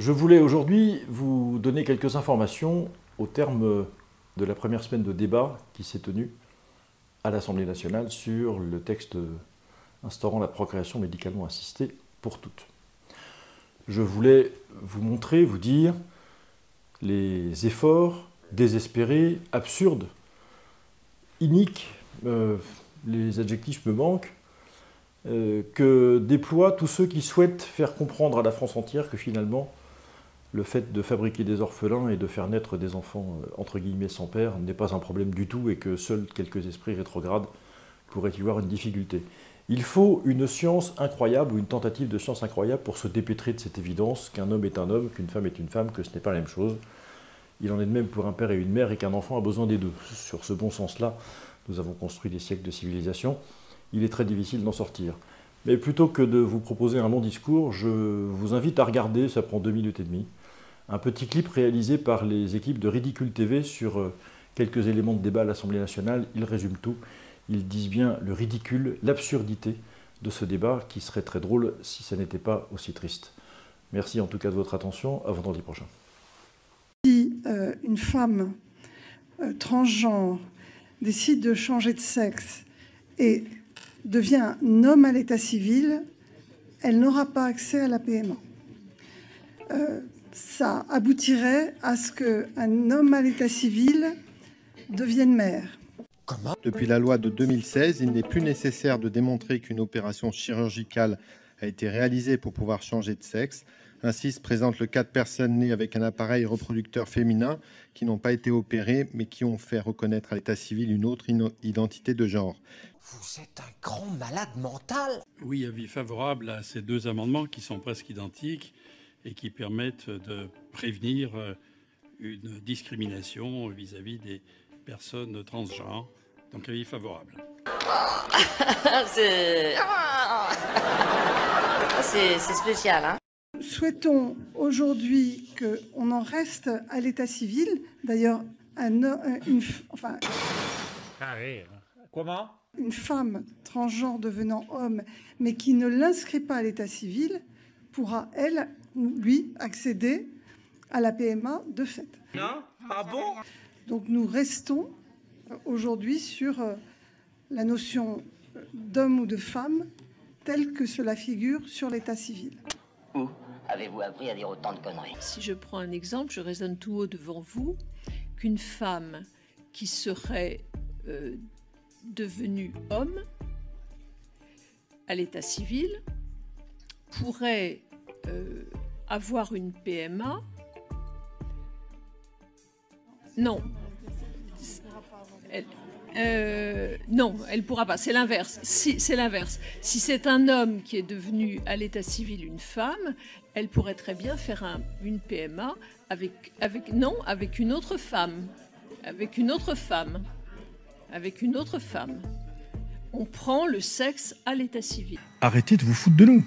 Je voulais aujourd'hui vous donner quelques informations au terme de la première semaine de débat qui s'est tenue à l'Assemblée nationale sur le texte instaurant la procréation médicalement assistée pour toutes. Je voulais vous montrer, vous dire les efforts désespérés, absurdes, iniques, les adjectifs me manquent, que déploient tous ceux qui souhaitent faire comprendre à la France entière que finalement, le fait de fabriquer des orphelins et de faire naître des enfants entre guillemets sans père n'est pas un problème du tout et que seuls quelques esprits rétrogrades pourraient y voir une difficulté. Il faut une science incroyable ou une tentative de science incroyable pour se dépêtrer de cette évidence qu'un homme est un homme, qu'une femme est une femme, que ce n'est pas la même chose. Il en est de même pour un père et une mère et qu'un enfant a besoin des deux. Sur ce bon sens-là, nous avons construit des siècles de civilisation. Il est très difficile d'en sortir. Mais plutôt que de vous proposer un long discours, je vous invite à regarder, ça prend 2 minutes et demie, un petit clip réalisé par les équipes de Ridicule TV sur quelques éléments de débat à l'Assemblée nationale. Ils résument tout. Ils disent bien le ridicule, l'absurdité de ce débat qui serait très drôle si ça n'était pas aussi triste. Merci en tout cas de votre attention. À vendredi prochain. Si une femme transgenre décide de changer de sexe et devient un homme à l'état civil, elle n'aura pas accès à la PMA. Ça aboutirait à ce qu'un homme à l'état civil devienne mère. Depuis la loi de 2016, il n'est plus nécessaire de démontrer qu'une opération chirurgicale a été réalisée pour pouvoir changer de sexe. Ainsi se présente le cas de personnes nées avec un appareil reproducteur féminin qui n'ont pas été opérées mais qui ont fait reconnaître à l'état civil une autre identité de genre. Vous êtes un grand malade mental. Oui, avis favorable à ces deux amendements qui sont presque identiques et qui permettent de prévenir une discrimination vis-à-vis des personnes transgenres. Donc avis favorable. C'est spécial, hein. Souhaitons aujourd'hui qu'on en reste à l'état civil. D'ailleurs, une femme transgenre devenant homme, mais qui ne l'inscrit pas à l'état civil, pourra, elle, lui, accéder à la PMA de fait. Non? Ah bon? Donc nous restons aujourd'hui sur la notion d'homme ou de femme telle que cela figure sur l'état civil. Où avez-vous appris à dire autant de conneries? Si je prends un exemple, je raisonne tout haut devant vous, qu'une femme qui serait devenue homme à l'état civil pourrait avoir une PMA. Non. Non, elle ne pourra pas. C'est l'inverse. C'est l'inverse. Si c'est un homme qui est devenu à l'état civil une femme, elle pourrait très bien faire une PMA avec une autre femme. Avec une autre femme. Avec une autre femme. On prend le sexe à l'état civil. Arrêtez de vous foutre de nous.